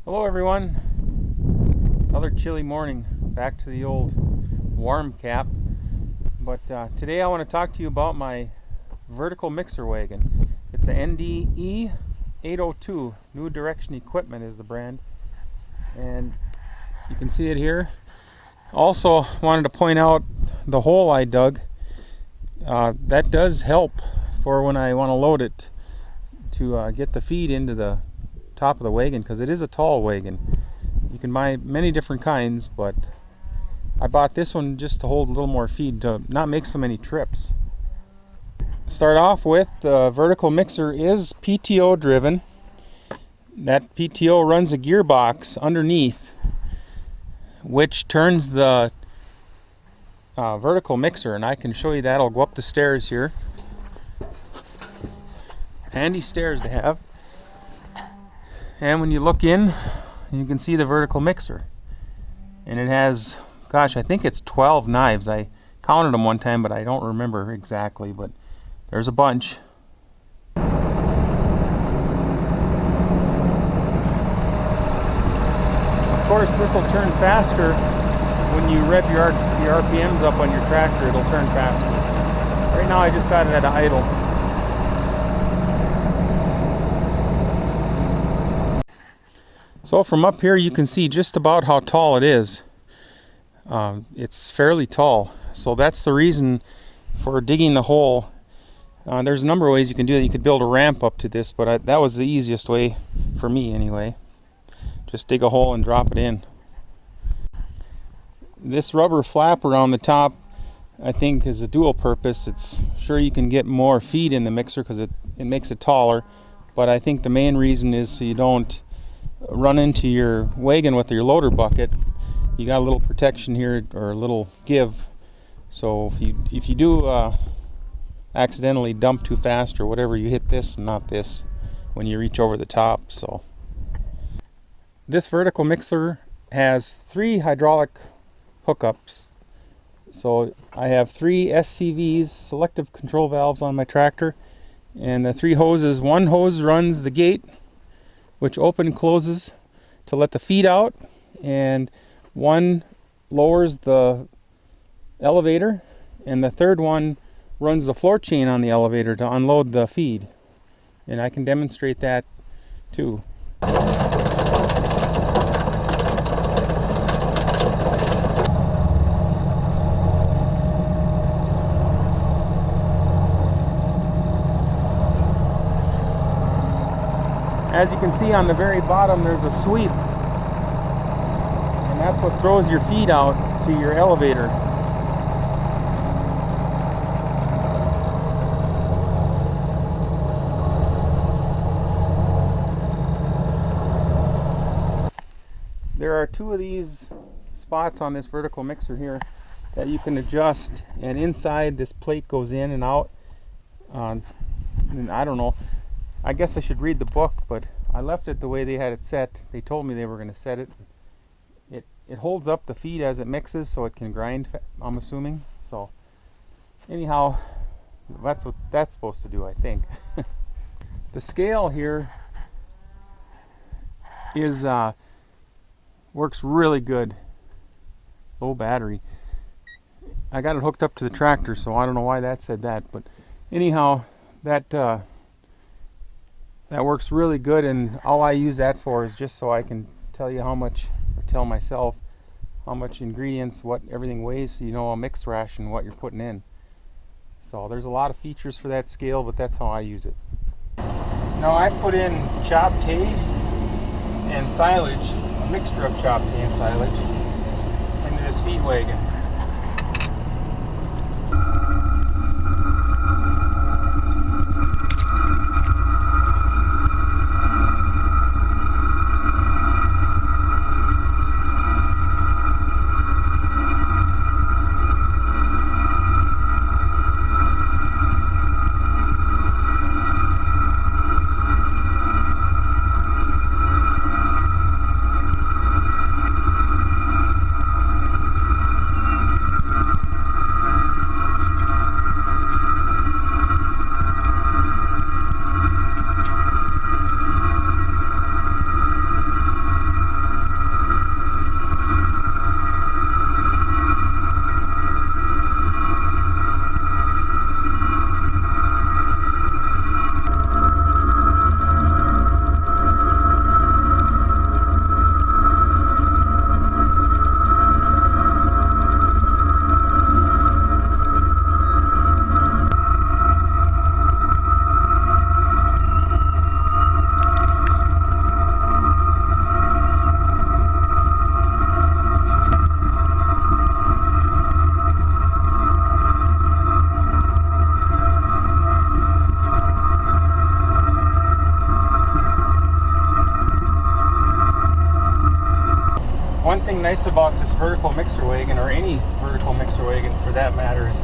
Hello everyone, another chilly morning, back to the old warm cap, but today I want to talk to you about my vertical mixer wagon. It's an NDE 802, New Direction Equipment is the brand, and you can see it here. Also wanted to point out the hole I dug. That does help for when I want to load it to get the feed into the top of the wagon, because it is a tall wagon. You can buy many different kinds, but I bought this one just to hold a little more feed to not make so many trips. Start off with, the vertical mixer is PTO driven. That PTO runs a gearbox underneath which turns the vertical mixer, and I can show you that. I'll go up the stairs here. Handy stairs to have. And when you look in, you can see the vertical mixer. And it has, gosh, I think it's 12 knives. I counted them one time, but I don't remember exactly, but there's a bunch. Of course, this will turn faster when you rev your RPMs up on your tractor. It'll turn faster. Right now I just got it at idle. So from up here you can see just about how tall it is. It's fairly tall, so that's the reason for digging the hole. There's a number of ways you can do it. You could build a ramp up to this, but that was the easiest way for me anyway. Just dig a hole and drop it in. This rubber flap around the top, I think, is a dual purpose. It's sure you can get more feed in the mixer because it makes it taller, but I think the main reason is so you don't run into your wagon with your loader bucket. You got a little protection here, or a little give, so if you do accidentally dump too fast or whatever, you hit this and not this when you reach over the top. So this vertical mixer has 3 hydraulic hookups. So I have 3 SCVs, selective control valves, on my tractor, and the 3 hoses. One hose runs the gate, which open and closes to let the feed out, and one lowers the elevator, and the third one runs the floor chain on the elevator to unload the feed. And I can demonstrate that too. As you can see on the very bottom, there's a sweep, and that's what throws your feed out to your elevator. There are 2 of these spots on this vertical mixer here that you can adjust, and inside this plate goes in and out. And I don't know, I guess I should read the book, but I left it the way they had it set. They told me they were going to set it. It holds up the feed as it mixes, so it can grind, I'm assuming. So anyhow, that's what that's supposed to do, I think. The scale here is works really good. Low battery. I got it hooked up to the tractor, so I don't know why that said that, but anyhow, that works really good, and all I use that for is just so I can tell you how much, or tell myself how much ingredients, what everything weighs, so you know a mixed ration, what you're putting in. So there's a lot of features for that scale, but that's how I use it. Now I put in chopped hay and silage, a mixture of chopped hay and silage, into this feed wagon. One thing nice about this vertical mixer wagon, or any vertical mixer wagon for that matter, is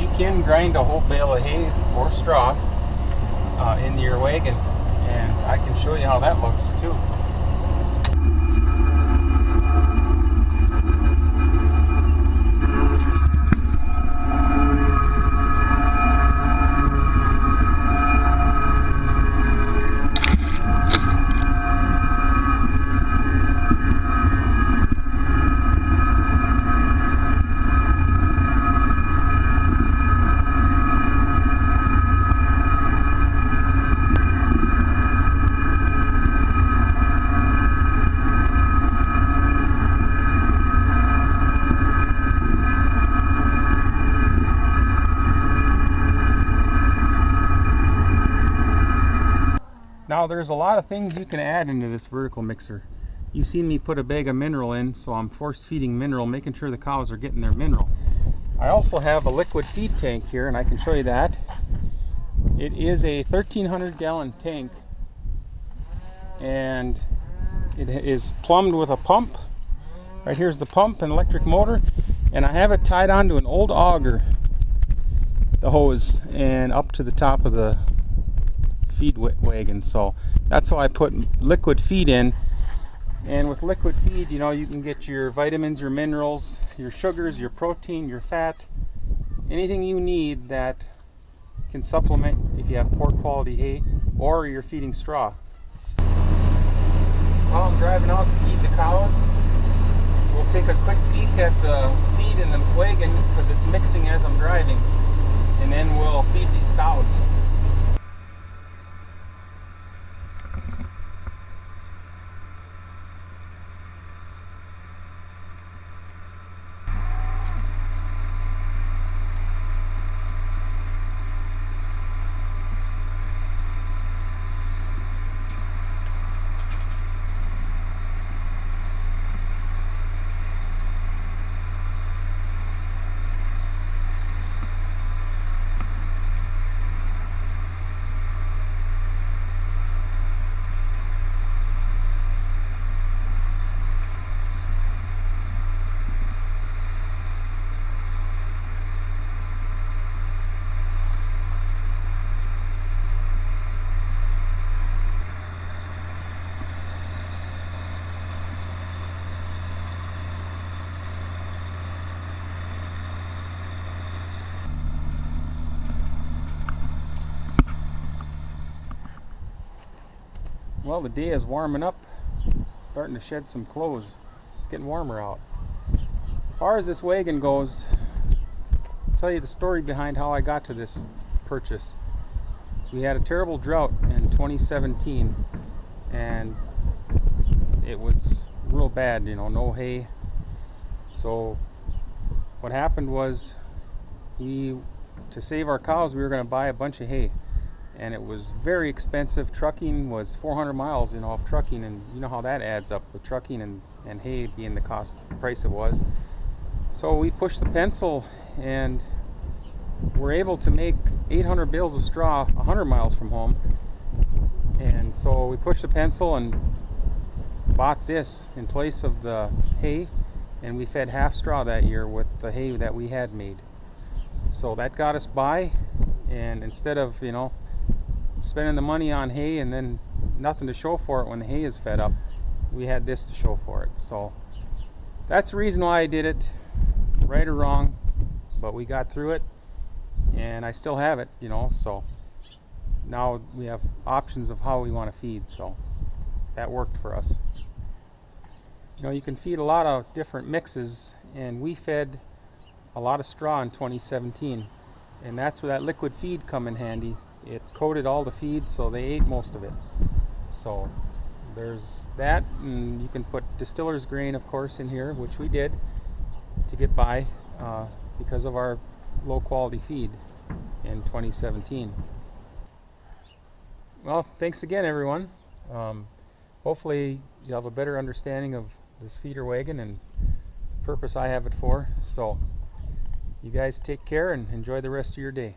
you can grind a whole bale of hay or straw into your wagon, and I can show you how that looks too. Now there's a lot of things you can add into this vertical mixer. You've seen me put a bag of mineral in, so I'm force feeding mineral, making sure the cows are getting their mineral. I also have a liquid feed tank here, and I can show you that. It is a 1,300 gallon tank, and it is plumbed with a pump. Right here's the pump and electric motor, and I have it tied onto an old auger, the hose, and up to the top of the feed wagon. So that's how I put liquid feed in. And with liquid feed, you know, you can get your vitamins, your minerals, your sugars, your protein, your fat, anything you need that can supplement if you have poor quality hay or you're feeding straw. While I'm driving out to feed the cows, we'll take a quick peek at the feed in the wagon because it's mixing as I'm driving, and then we'll feed these cows. Well, the day is warming up, starting to shed some clothes. It's getting warmer out. As far as this wagon goes, I'll tell you the story behind how I got to this purchase. We had a terrible drought in 2017, and it was real bad, you know, no hay. So what happened was, to save our cows, we were going to buy a bunch of hay. And it was very expensive. Trucking was 400 miles, you know, of trucking, and you know how that adds up with trucking and hay being the price it was. So we pushed the pencil, and we're able to make 800 bales of straw 100 miles from home. And so we pushed the pencil and bought this in place of the hay, and we fed half straw that year with the hay that we had made. So that got us by, and instead of, you know, spending the money on hay and then nothing to show for it when the hay is fed up, we had this to show for it. So that's the reason why I did it, right or wrong, but we got through it, and I still have it, you know. So now we have options of how we want to feed, so that worked for us. You know, you can feed a lot of different mixes, and we fed a lot of straw in 2017, and that's where that liquid feed come in handy. It coated all the feed, so they ate most of it. So there's that, and you can put distiller's grain, of course, in here, which we did to get by because of our low quality feed in 2017. Well, thanks again, everyone. Hopefully you have a better understanding of this feeder wagon and the purpose I have it for. So you guys take care and enjoy the rest of your day.